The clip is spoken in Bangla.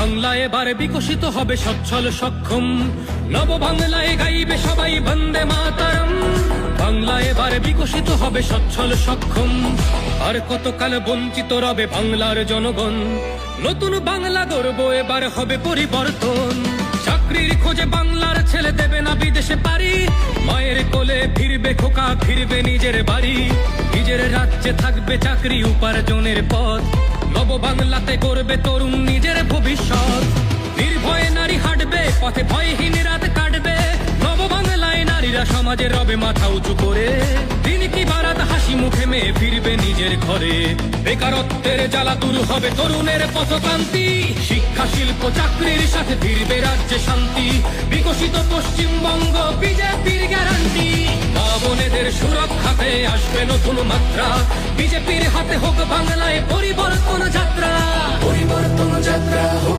বাংলা এবারে বিকশিত হবে সচ্ছল সক্ষম, নব বাংলায় গাইবে সবাই বন্দে মাতরম। বাংলা এবারে বিকশিত হবে সচ্ছল সক্ষম, আর কতকাল বঞ্চিত রবে বাংলার জনগণ। নতুন বাংলা গর্ব এবার হবে পরিবর্তন। চাকরির খোঁজে বাংলার ছেলে দেবে না বিদেশে পারি, মায়ের কোলে ফিরবে খোকা, ফিরবে নিজের বাড়ি। নিজের রাজ্যে থাকবে চাকরি উপার্জনের পথ, নব বাংলাতে করবে তরুণ নিজের ভবিষ্যৎ। নির্ভয়ে নারী হাঁটবে পথে, ভয়হীন রাত কাটবে। নব বাংলায় নারীরা সমাজে রবে মাথা উঁচু করে, দিন কি বারাত হাসি মুখে মেয়ে ফিরবে নিজের ঘরে। বেকারত্বের জ্বালা দূর হবে তরুণের পথক্রান্তি, শিক্ষা শিল্প চাকরির সাথে ফিরবে রাজ্যে শান্তি। বিকশিত পশ্চিমবঙ্গ বিজেপির গ্যারান্টি, মা বোনেদের সুরক্ষাতে আসবে নতুন মাত্রা। বিজেপির হাতে হোক বাংলায় পরিবর্তন যাত্রা, পরিবর্তন যাত্রা।